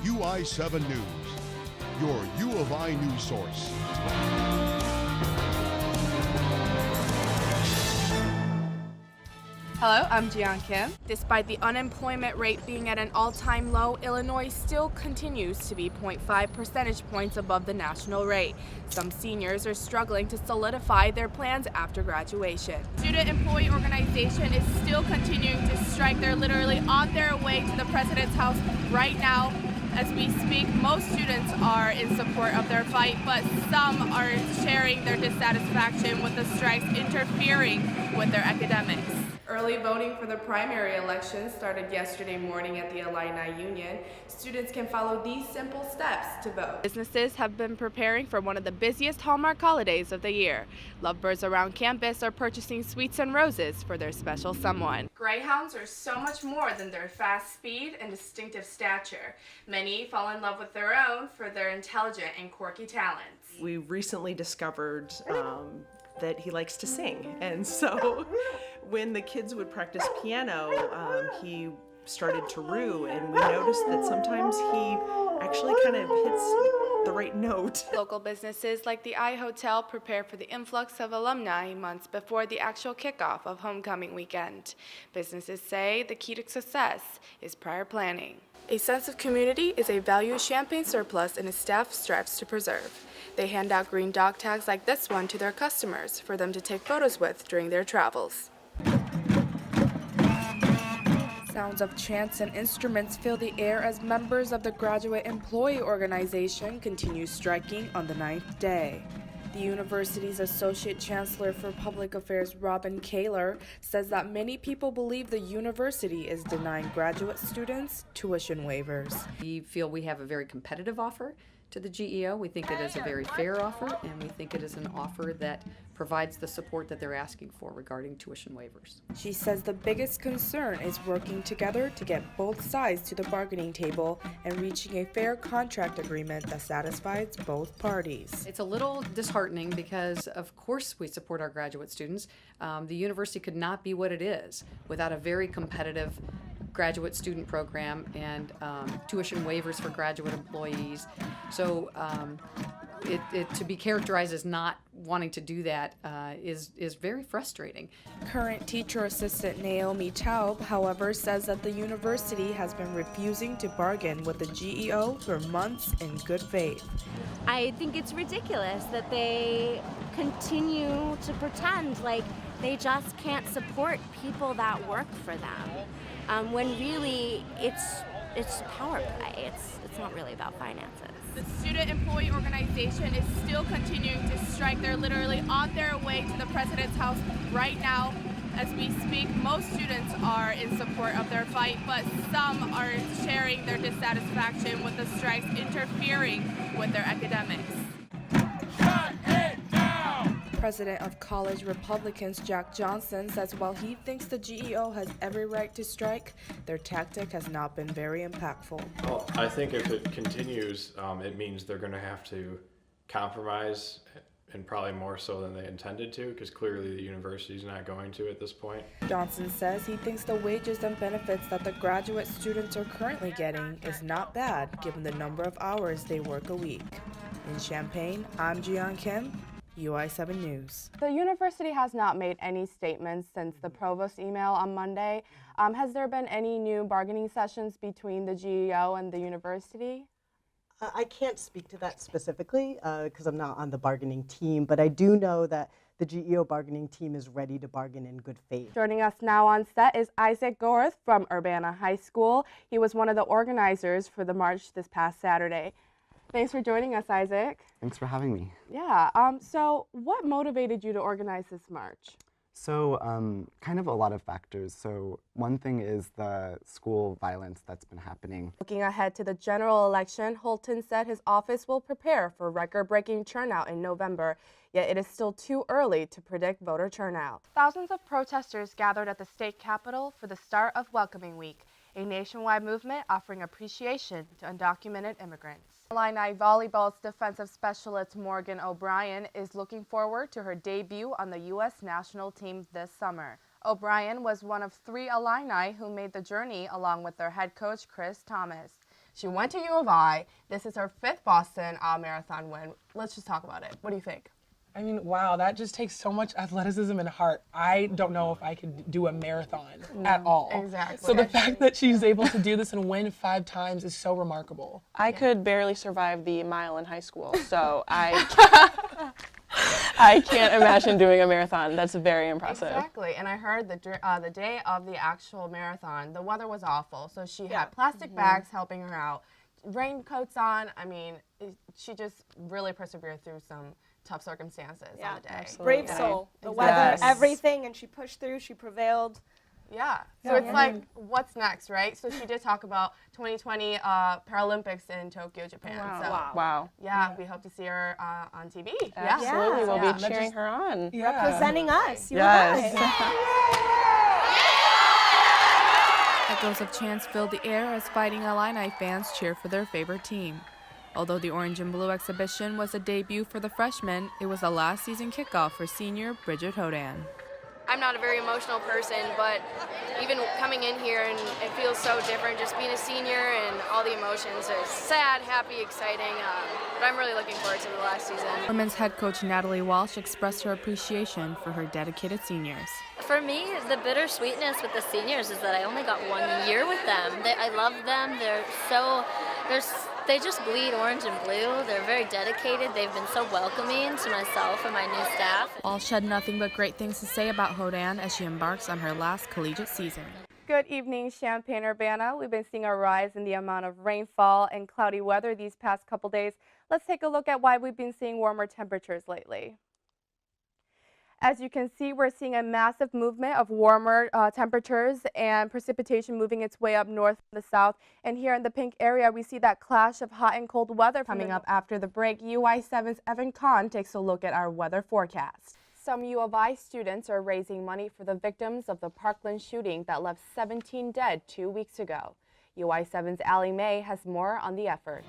UI7 News, your U of I news source. Hello, I'm JuYeon. Despite the unemployment rate being at an all-time low, Illinois still continues to be 0.5 percentage points above the national rate. Some seniors are struggling to solidify their plans after graduation. Student employee organization is still continuing to strike. They're literally on their way to the president's house right now. As we speak, most students are in support of their fight, but some are sharing their dissatisfaction with the strikes interfering with their academics. Early voting for the primary election started yesterday morning at the Illini Union. Students can follow these simple steps to vote. Businesses have been preparing for one of the busiest Hallmark holidays of the year. Lovebirds around campus are purchasing sweets and roses for their special someone. Greyhounds are so much more than their fast speed and distinctive stature. Many fall in love with their own for their intelligent and quirky talents. We recently discovered that he likes to sing, and so when the kids would practice piano, he started to rue, and we noticed that sometimes he actually kind of hits the right note. Local businesses like the I Hotel prepare for the influx of alumni months before the actual kickoff of homecoming weekend. Businesses say the key to success is prior planning. A sense of community is a value Champaign surplus and its staff strives to preserve. They hand out green dog tags like this one to their customers for them to take photos with during their travels. Sounds of chants and instruments fill the air as members of the graduate employee organization continue striking on the 9th day. The university's Associate Chancellor for Public Affairs, KALER, says that many people believe the university is denying graduate students tuition waivers. We feel we have a very competitive offer to the GEO. We think it is a very fair offer, and we think it is an offer that provides the support that they're asking for regarding tuition waivers. She says the biggest concern is working together to get both sides to the bargaining table and reaching a fair contract agreement that satisfies both parties. It's a little disheartening because, of course, we support our graduate students. The university could not be what it is without a very competitive graduate student program and tuition waivers for graduate employees. So to be characterized as not wanting to do that is very frustrating. Current teacher assistant Naomi Taub, however, says that the university has been refusing to bargain with the GEO for months in good faith. I think it's ridiculous that they continue to pretend like they just can't support people that work for them, when really it's power play. It's not really about finances. The student employee organization is still continuing to strike. They're literally on their way to the president's house right now. As we speak, most students are in support of their fight, but some are sharing their dissatisfaction with the strikes interfering with their academics. President of College Republicans Jack Johnson says while he thinks the GEO has every right to strike, their tactic has not been very impactful. Well, I think if it continues, it means they're going to have to compromise, and probably more so than they intended to, because clearly the university's not going to at this point. Johnson says he thinks the wages and benefits that the graduate students are currently getting is not bad given the number of hours they work a week. In Champaign, I'm JuYeon, UI7 News. The university has not made any statements since the provost email on Monday. Has there been any new bargaining sessions between the GEO and the university? I can't speak to that specifically because I'm not on the bargaining team, but I do know that the GEO bargaining team is ready to bargain in good faith. Joining us now on set is Isaac Gorth from Urbana High School. He was one of the organizers for the march this past Saturday. Thanks for joining us, Isaac. Thanks for having me. Yeah, so what motivated you to organize this march? So kind of a lot of factors. So one thing is the school violence that's been happening. Looking ahead to the general election, Holton said his office will prepare for record-breaking turnout in November, yet it is still too early to predict voter turnout. Thousands of protesters gathered at the state capitol for the start of Welcoming Week, a nationwide movement offering appreciation to undocumented immigrants. Illini volleyball's defensive specialist Morgan O'Brien is looking forward to her debut on the U.S. national team this summer. O'Brien was one of 3 Illini who made the journey along with their head coach Chris Thomas. She went to U of I. This is her 5th Boston Marathon win. Let's just talk about it. What do you think? I mean, wow, that just takes so much athleticism and heart. I don't know if I could do a marathon at all. Exactly. So the fact that she's able to do this and win 5 times is so remarkable. I could barely survive the mile in high school, so I can't imagine doing a marathon. That's very impressive. Exactly, and I heard the day of the actual marathon, the weather was awful, so she had plastic bags helping her out, raincoats on. I mean, she just really persevered through some tough circumstances on the day. Absolutely. Brave soul. The Exactly. weather, Yes. everything, and she pushed through, she prevailed. Yeah, so it's like, what's next, right? So she did talk about 2020 Paralympics in Tokyo, Japan. So, Wow. yeah, we hope to see her on TV. Absolutely. Yeah. We'll Yeah. be cheering her on. Representing us. You Yes. Echoes of chants filled the air as Fighting Illini fans cheer for their favorite team. Although the Orange and Blue exhibition was a debut for the freshmen, it was a last season kickoff for senior Bridget Hodan. I'm not a very emotional person, but even coming in here, and it feels so different just being a senior and all the emotions. It's sad, happy, exciting, but I'm really looking forward to the last season. Women's head coach Natalie Walsh expressed her appreciation for her dedicated seniors. For me, the bittersweetness with the seniors is that I only got 1 year with them. I love them. They just bleed orange and blue. They're very dedicated. They've been so welcoming to myself and my new staff. Walsh had nothing but great things to say about Hodan as she embarks on her last collegiate season. Good evening, Champaign-Urbana. We've been seeing a rise in the amount of rainfall and cloudy weather these past couple days. Let's take a look at why we've been seeing warmer temperatures lately. As you can see, we're seeing a massive movement of warmer temperatures and precipitation moving its way up north from the south. And here in the pink area, we see that clash of hot and cold weather. Coming up after the break, UI7's Evan Kahn takes a look at our weather forecast. Some U of I students are raising money for the victims of the Parkland shooting that left 17 dead 2 weeks ago. UI7's Allie Mae has more on the efforts.